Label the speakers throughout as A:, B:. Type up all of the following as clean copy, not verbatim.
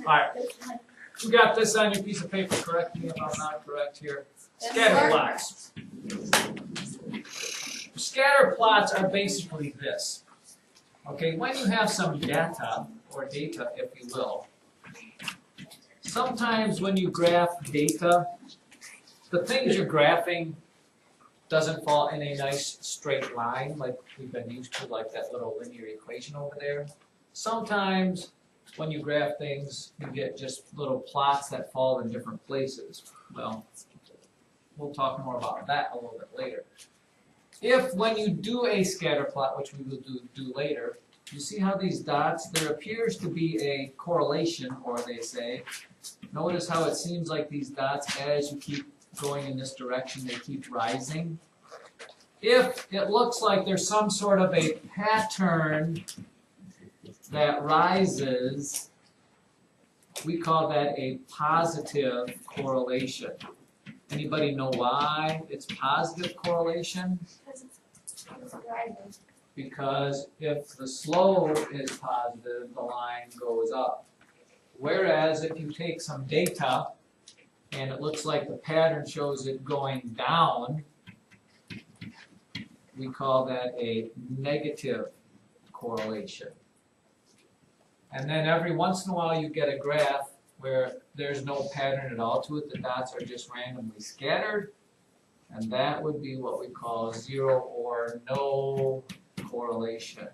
A: Alright, you got this on your piece of paper, correct me if I'm not correct here. Scatter plots. Scatter plots are basically this. Okay, when you have some data, or data if you will, sometimes when you graph data, the things you're graphing doesn't fall in a nice straight line like we've been used to, like that little linear equation over there. Sometimes when you graph things, you get just little plots that fall in different places. Well, we'll talk more about that a little bit later. If when you do a scatter plot, which we will do later, you see how these dots, there appears to be a correlation, or they say, notice how it seems like these dots, as you keep going in this direction, they keep rising. If it looks like there's some sort of a pattern that rises, we call that a positive correlation. Anybody know why it's positive correlation? Because if the slope is positive, the line goes up. Whereas if you take some data and it looks like the pattern shows it going down, we call that a negative correlation. And then every once in a while you get a graph where there's no pattern at all to it, the dots are just randomly scattered, and that would be what we call zero or no correlation.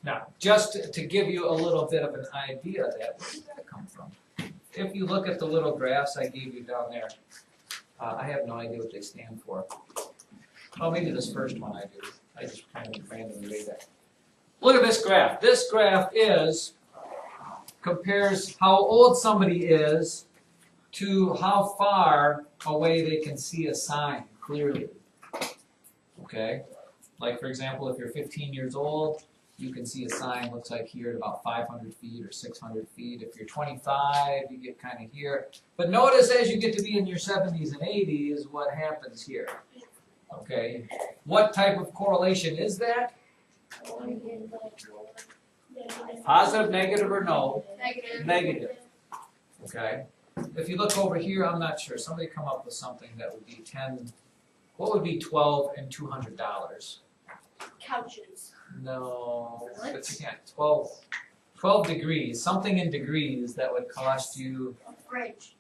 A: Now, just to give you a little bit of an idea of that, where did that come from? If you look at the little graphs I gave you down there, I have no idea what they stand for. Oh, maybe this first one I do. I just kind of randomly made that. Look at this graph. This graph compares how old somebody is to how far away they can see a sign clearly. Okay? Like, for example, if you're 15 years old, you can see a sign, looks like here at about 500 feet or 600 feet. If you're 25, you get kind of here. But notice as you get to be in your 70s and 80s, what happens here. Okay? What type of correlation is that? Positive, negative, or no? Negative. Negative. Okay? If you look over here, I'm not sure. Somebody come up with something that would be 10. What would be $12 and $200?
B: Couches.
A: No. But you can't. 12 degrees. Something in degrees that would cost you.
B: A fridge.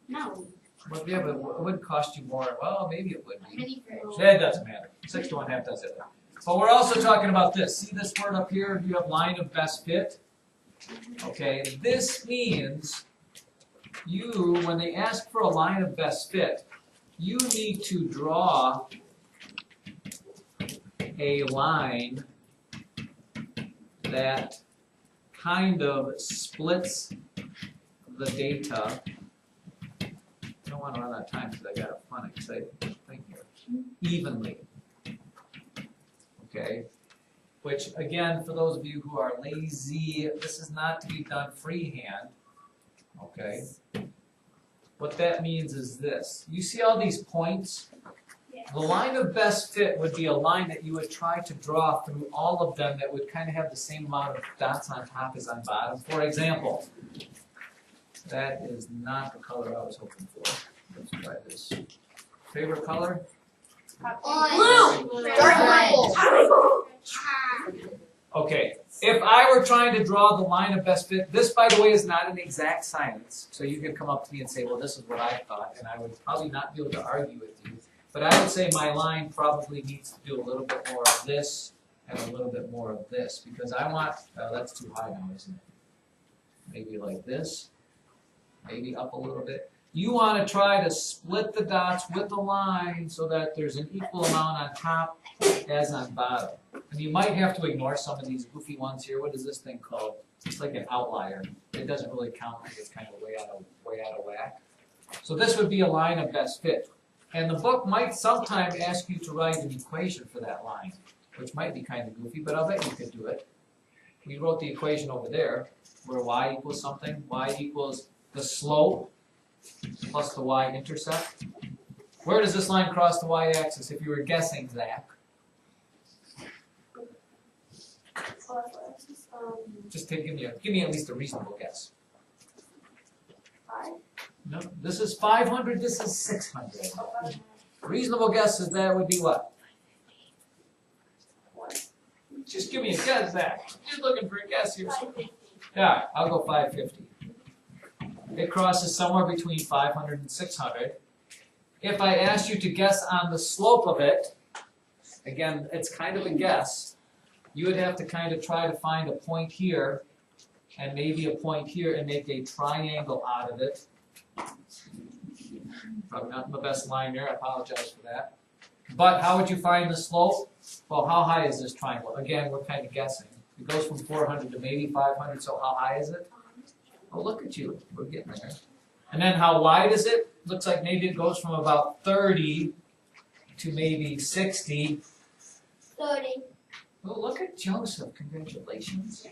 B: No.
A: Well, yeah, but it would cost you more. Well, maybe it would
B: A
A: be.
B: mini fridge.
A: That doesn't matter. 6 to 1/2 does it. But we're also talking about this. See this word up here? You have line of best fit. Okay, this means you, when they ask for a line of best fit, you need to draw a line that kind of splits the data. I don't want to run out of time because I got a fun, exciting thing here. Evenly. Okay? Which, again, for those of you who are lazy, this is not to be done freehand. Okay? What that means is this. You see all these points? The line of best fit would be a line that you would try to draw through all of them that would kind of have the same amount of dots on top as on bottom. For example, that is not the color I was hoping for. Let's try this. Favorite color?
B: Blue.
A: Okay, if I were trying to draw the line of best fit, this, by the way, is not an exact science. So you could come up to me and say, well, this is what I thought, and I would probably not be able to argue with you. But I would say my line probably needs to do a little bit more of this and a little bit more of this, because I want, that's too high now, isn't it? Maybe like this, maybe up a little bit. You want to try to split the dots with the line so that there's an equal amount on top as on bottom. And you might have to ignore some of these goofy ones here. What is this thing called? It's like an outlier. It doesn't really count because it's kind of way out of whack. So this would be a line of best fit. And the book might sometime ask you to write an equation for that line, which might be kind of goofy, but I'll bet you could do it. We wrote the equation over there, where y equals something. Y equals the slope plus the y-intercept. Where does this line cross the y-axis if you were guessing, Zach? Just give me at least a reasonable guess.
B: 5.
A: No, this is 500, this is 600. Reasonable guess is that would be what? Just give me a guess, Zach. Just looking for a guess here. Yeah, I'll go 550. It crosses somewhere between 500 and 600. If I asked you to guess on the slope of it, again, it's kind of a guess, you would have to kind of try to find a point here and maybe a point here and make a triangle out of it. Probably not the best line there, I apologize for that. But how would you find the slope? Well, how high is this triangle? Again, we're kind of guessing. It goes from 400 to maybe 500, so how high is it? Oh, look at you. We're getting there. And then how wide is it? Looks like maybe it goes from about 30 to maybe 60.
B: 30.
A: Oh, look at Joseph. Congratulations.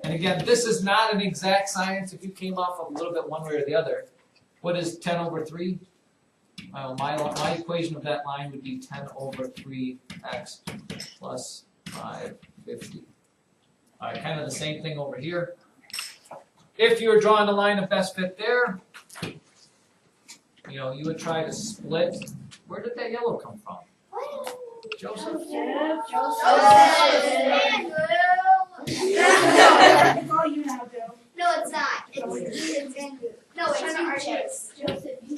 A: And again, this is not an exact science. If you came off of a little bit one way or the other, what is 10 over 3? My equation of that line would be 10 over 3x plus 550. All right, kind of the same thing over here. If you were drawing a line of best fit there, you would try to split. Where did that yellow come from? Joseph?
B: It's all you now, Joe. No, it's not. It's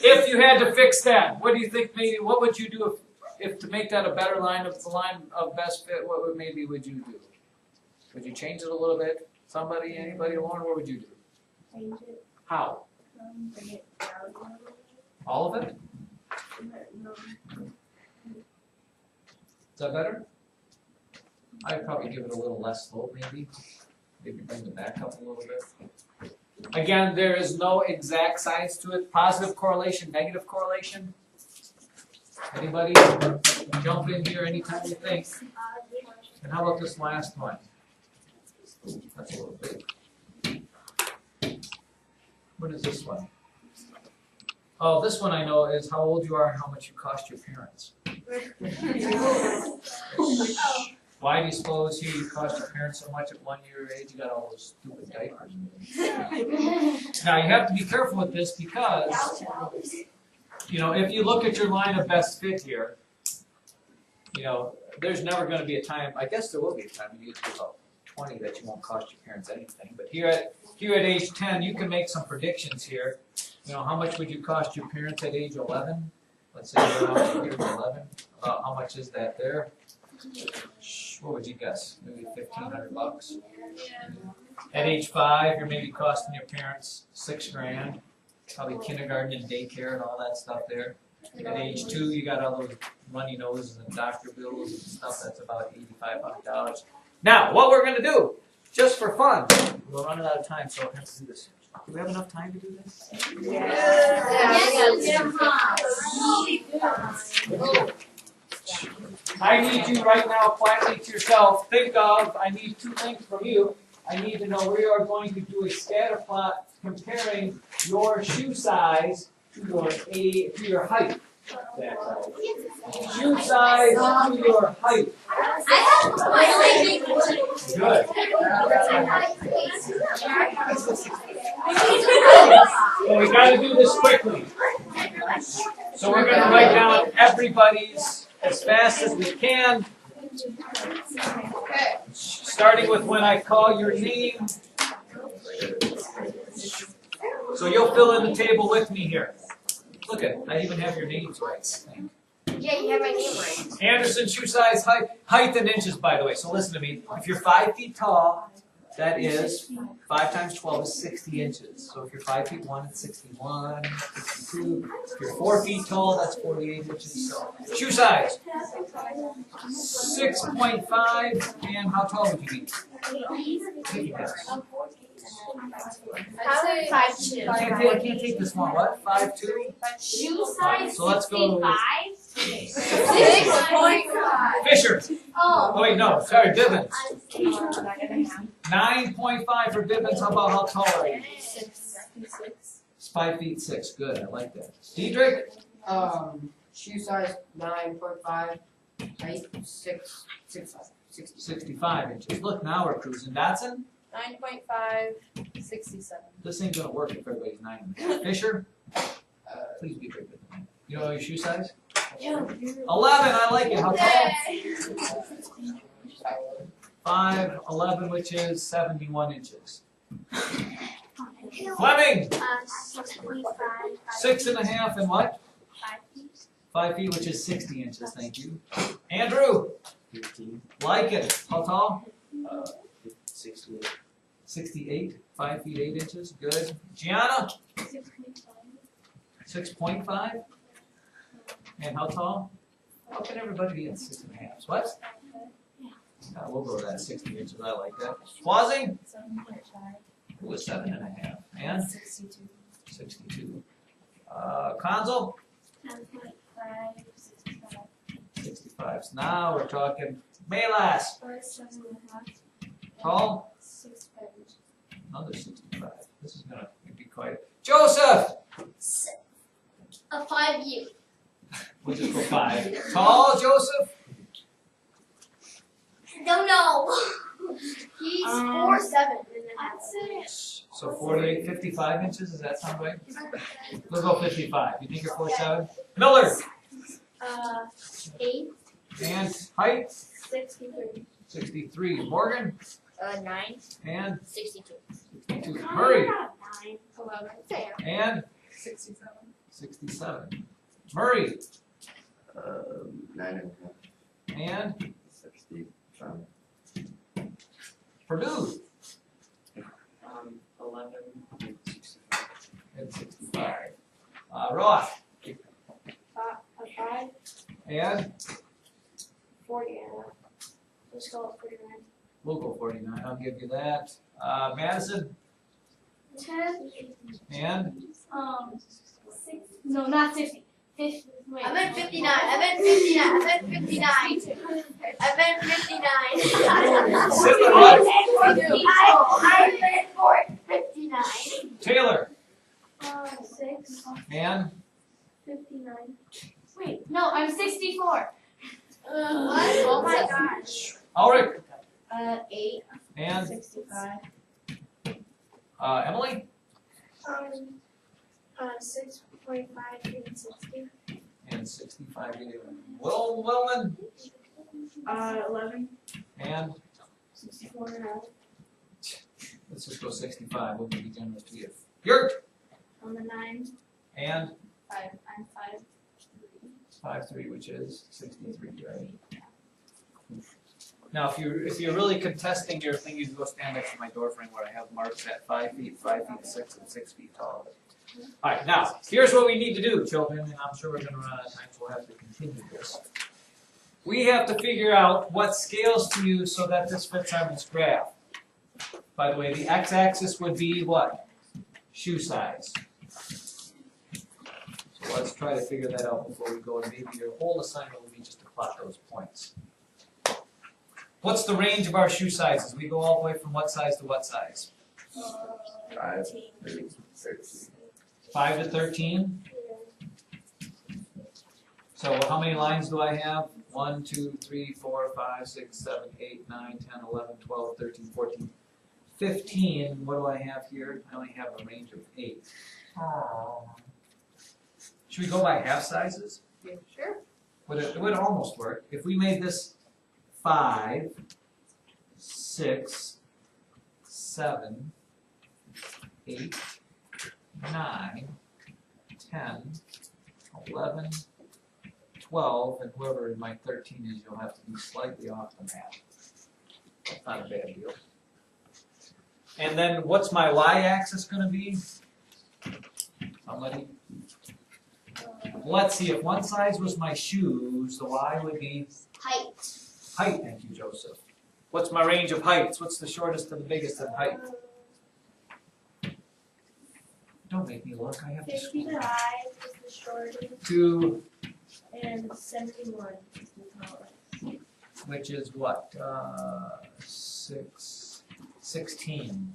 A: If you had to fix that, what do you think maybe, what would you do if to make that a better line of the line of best fit, what would you do? Would you change it a little bit? Somebody, anybody alone, what would you do?
B: Change it.
A: How?
B: Bring it down.
A: All of it?
B: No.
A: Is that better? I'd probably give it a little less slope maybe. Maybe bring it back up a little bit. Again, there is no exact science to it. Positive correlation, negative correlation. Anybody jump in here anytime you think. And how about this last one? Ooh, that's a little big. What is this one? Oh, this one I know is how old you are and how much you cost your parents. Why do you suppose you cost your parents so much at 1 year of age? You got all those stupid diapers. Now you have to be careful with this because, if you look at your line of best fit here, there's never going to be a time, I guess there will be a time when you get to about 20 that you won't cost your parents anything. But here at age 10, you can make some predictions here. How much would you cost your parents at age 11? Let's say you're around here at 11. About how much is that there? What would you guess? Maybe $1,500. At age 5, you're maybe costing your parents $6,000. Probably kindergarten and daycare and all that stuff there. At age 2, you got all those runny noses and doctor bills and stuff. That's about $8,500. Now, what we're going to do, just for fun, we're running out of time, so I have to do this. Do we have enough time to do this? I need you right now, quietly to yourself, I need 2 things from you. I need to know we are going to do a scatter plot comparing your shoe size to your height. Shoe size to your height. Good. Well, we got to do this quickly. So we're going to write down everybody's as fast as we can. Starting with when I call your name. So you'll fill in the table with me here. Look at it. I even have your names right.
B: Yeah, you have my name right.
A: Anderson, shoe size, height in inches, by the way. So listen to me. If you're 5 feet tall, that is 5 times 12 is 60 inches. So if you're 5 feet 1, it's 61, 62. If you're 4 feet tall, that's 48 inches. So shoe size, 6.5. And how tall would you be? Take a guess.
B: 5'2".
A: I can't take this one. What? 5'2"?
B: Shoe size.
A: So let's go.
B: 6.5.
A: Fisher.
B: Oh.
A: Oh wait, no. Sorry, Bivens. 9.5 for Bivens. How tall are you?
B: 6.
A: 5 feet 6. Good, I like that. Diedrich?
C: Shoe size 9.5, height 65.
A: 65 inches. Look, now we're cruising. Dotson?
D: 9.5, 67.
A: This ain't gonna work if everybody's 9.5. Fisher? Please be bigger than that. You know your shoe size? 11, I like it. How tall? 5'11", which is 71 inches. Fleming?
B: 6.5.
A: 6.5 and what?
B: 5 feet.
A: 5 feet, which is 60 inches. Thank you. Andrew?
E: 15,
A: Like it. How tall?
E: 68,
A: 68. 5 feet 8 inches. Good. Gianna? 6.5. And how tall? How can everybody be at 6.5? What? We'll go with that 60 inches. I like that. Swazi?
D: 7.5.
A: Who was 7.5? And
D: 62.
A: 62. Consul?
B: 10.5. 65.
A: 65. So now we're talking Melas.
B: 7.5.
A: Tall?
B: 65 inches.
A: Another 65. This is gonna be quite. Joseph!
B: A 5 year.
A: We'll just go 5. Tall, Joseph?
B: Don't know. He's 4'7".
A: So 48, 55 inches. Does that sound right? We'll go 55. You think you're 4'7"? Miller!
B: 8.
A: And height?
B: 63.
A: 63. Morgan?
B: 9.
A: And
B: 62.
A: 62. Murray?
B: 9. 11. Fair.
A: And
D: 67.
A: 67. Murray?
E: 9.5,
A: And
E: 65,
A: Purdue?
E: 11, 65.
A: And 65. Roth?
B: 5.
A: And
B: 40. Let's go with 49.
A: we'll go 49. I'll give you that. Madison?
B: 10.
A: And
B: 6. No, not 60. 50. Wait.
F: I meant 59. I meant 59. I meant 59. I meant 59.
A: Sit the what?
F: I meant 59.
A: Taylor?
B: 6.
A: And
B: 59. Wait, no, I'm 64.
F: What? Oh my gosh.
A: Ulrich?
B: 8.
A: And
B: 65.
A: Emily?
B: 6.5 and 60.
A: And 65. Willman?
B: 11.
A: And
B: 64 and
A: let's just go 65. We'll be generous to you. Yurt?
B: on the 9.
A: And
B: 5. I'm 5.
A: 5'3", which is 63, right? Now, if you're really contesting your thing, you can go stand next to my door frame where I have marks at 5 feet, 5 feet 6, and 6 feet tall. All right, now here's what we need to do, children, and I'm sure we're going to run out of time, so we'll have to continue this. We have to figure out what scales to use so that this fits on this graph. By the way, the x-axis would be what? Shoe size. So let's try to figure that out before we go, and maybe your whole assignment will be just to plot those points. What's the range of our shoe sizes? We go all the way from what size to what size?
E: 5, 13.
A: 5 to 13? So how many lines do I have? 1, 2, 3, 4, 5, 6, 7, 8, 9, 10, 11, 12, 13, 14, 15. What do I have here? I only have a range of 8. Should we go by half sizes?
D: Sure.
A: It would almost work. If we made this 5, 6, 7, 8, 9, 10, 11, 12, and whoever my 13 is, you'll have to be slightly off the map. That's not a bad deal. And then what's my y-axis going to be? Somebody? Let's see, if one size was my shoes, the y would be
B: Height.
A: height. Thank you, Joseph. What's my range of heights? What's the shortest to the biggest in height? Don't make me look. I have to scroll.
B: 55 is the shortest,
A: To
B: and 71 is the tallest.
A: which is what? 16.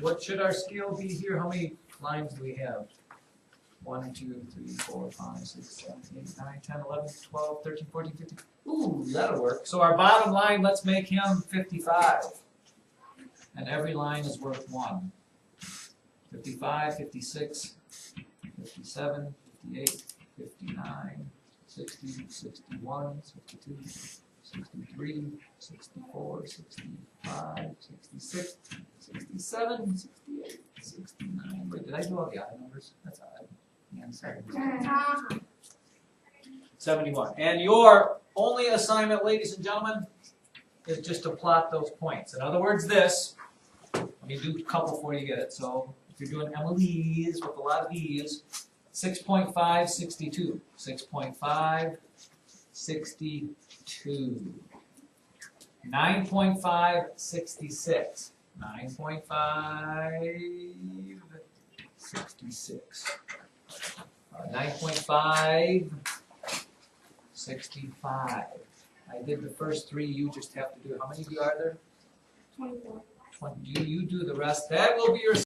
A: What should our scale be here? How many lines do we have? 1, 2, 3, 4, 5, 6, 7, 8, 9, 10, 11, 12, 13, 14, 15. Ooh, that'll work. So our bottom line, let's make him 55. And every line is worth 1. 55, 56, 57, 58, 59, 60, 61, 62, 63, 64, 65, 66, 67, 68, 69. Wait, did I do all the odd numbers? That's odd. And 71. And your only assignment, ladies and gentlemen, is just to plot those points. In other words, this. Let me do a couple before you get it. So if you're doing Emily's with a lot of E's, 6.5, 62. 6.5, 62. 9.5, 66. 9.5, 66. 9.5, 65. I did the first 3, you just have to do, how many of you are there?
B: 24.
A: 20. You do the rest. That will be your